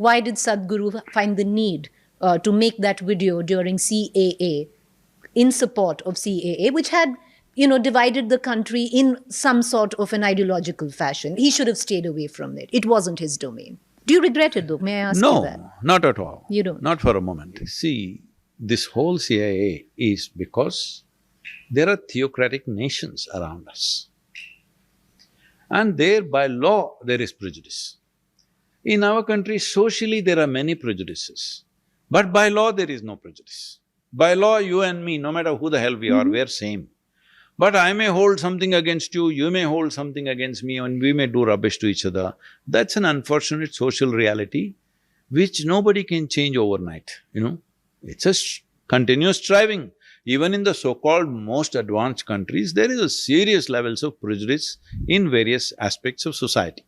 why did Sadhguru find the need to make that video during CAA, in support of CAA, which had, divided the country in some sort of an ideological fashion? He should have stayed away from it. It wasn't his domain. Do you regret it, though? May I ask you that? No, not at all. You don't? Not for a moment. See, this whole CAA is because there are theocratic nations around us. And there, by law, there is prejudice. In our country, socially, there are many prejudices. But by law, there is no prejudice. By law, you and me, no matter who the hell we are, we are same. But I may hold something against you, you may hold something against me, and we may do rubbish to each other. That's an unfortunate social reality which nobody can change overnight, It's a continuous striving. Even in the so-called most advanced countries, there is a serious levels of prejudice in various aspects of society.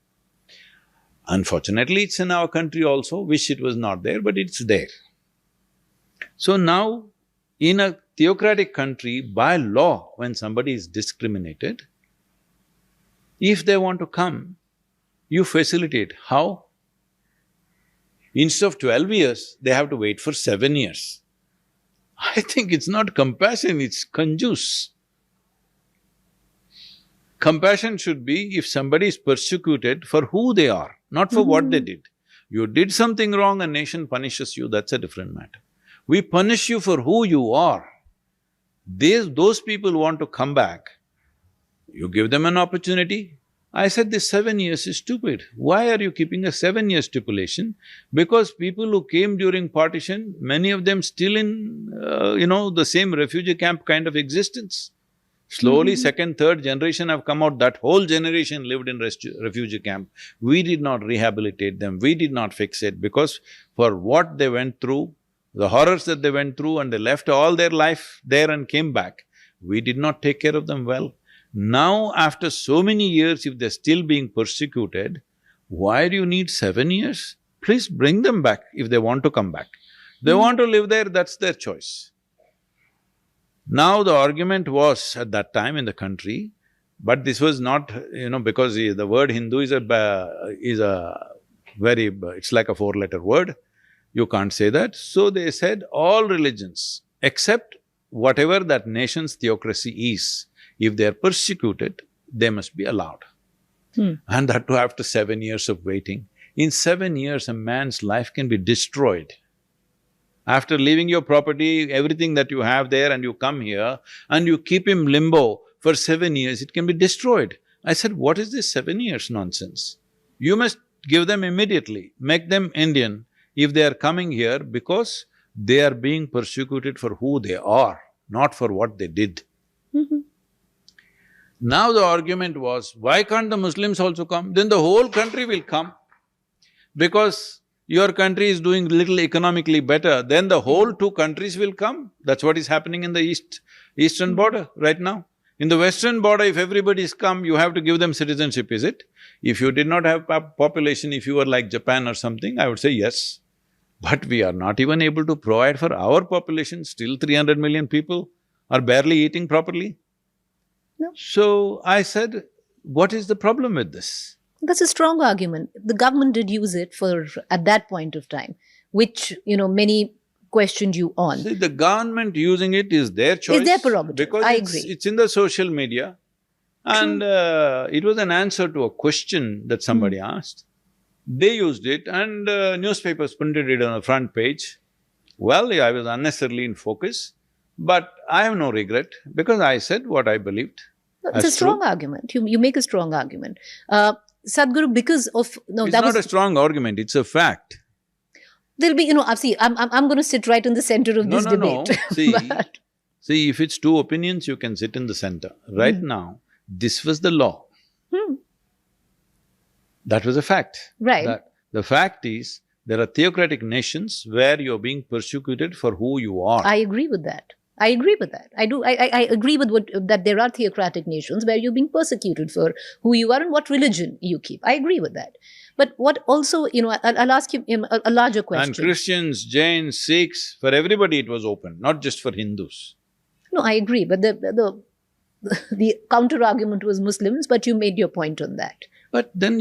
Unfortunately, it's in our country also, wish it was not there, but it's there. So now, in a theocratic country, by law, when somebody is discriminated, if they want to come, you facilitate. How? Instead of 12 years, they have to wait for 7 years. I think it's not compassion, it's conjuice. Compassion should be if somebody is persecuted for who they are, not for what they did. You did something wrong, a nation punishes you, that's a different matter. We punish you for who you are. Those people want to come back, you give them an opportunity. I said this 7 years is stupid. Why are you keeping a 7-year stipulation? Because people who came during partition, many of them still in, the same refugee camp kind of existence. Slowly, second, third generation have come out, that whole generation lived in refugee camp. We did not rehabilitate them, we did not fix it, because for what they went through, the horrors that they went through, and they left all their life there and came back, we did not take care of them well. Now, after so many years, if they're still being persecuted, why do you need 7 years? Please bring them back if they want to come back. They want to live there, that's their choice. Now the argument was at that time in the country, but this was not, because the word Hindu is a very… it's like a 4-letter word, you can't say that. So they said all religions, except whatever that nation's theocracy is, if they are persecuted, they must be allowed. And that too after 7 years of waiting. In 7 years, a man's life can be destroyed. After leaving your property, everything that you have there, and you come here and you keep him limbo for 7 years, it can be destroyed. I said, what is this 7 years nonsense? You must give them immediately, make them Indian if they are coming here, because they are being persecuted for who they are, not for what they did. Now the argument was, why can't the Muslims also come? Then the whole country will come. Because your country is doing little economically better, then the whole 2 countries will come. That's what is happening in the eastern border right now. In the western border, if everybody's come, you have to give them citizenship, is it? If you did not have population, if you were like Japan or something, I would say yes. But we are not even able to provide for our population, still 300 million people are barely eating properly. No. So I said, what is the problem with this? That's a strong argument. The government did use it at that point of time, which, many questioned you on. See, the government using it is their choice. It's their prerogative, because I agree. It's in the social media. And it was an answer to a question that somebody asked. They used it and newspapers printed it on the front page. Well, I was unnecessarily in focus, but I have no regret because I said what I believed. It's a strong argument. You make a strong argument. Sadhguru, because of… No, it's that not was… a strong argument, it's a fact. There'll be, see, I'm going to sit right in the center of this debate. No. See, if it's 2 opinions, you can sit in the center. Right now, this was the law. That was a fact. Right. The fact is, there are theocratic nations where you're being persecuted for who you are. I agree with that. I agree with that. I do. I agree with that there are theocratic nations where you're being persecuted for who you are and what religion you keep. I agree with that. But what also, I'll ask you a larger question. And Christians, Jains, Sikhs, for everybody it was open, not just for Hindus. No, I agree. But the counter-argument was Muslims, but you made your point on that. But then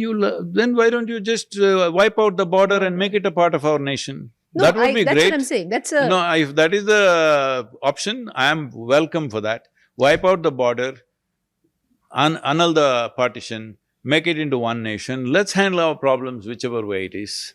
then why don't you just wipe out the border and make it a part of our nation? No, That would be that's great. what I'm saying. That's a… No, if that is the option, I am welcome for that. Wipe out the border, annul the partition, make it into one nation, let's handle our problems whichever way it is.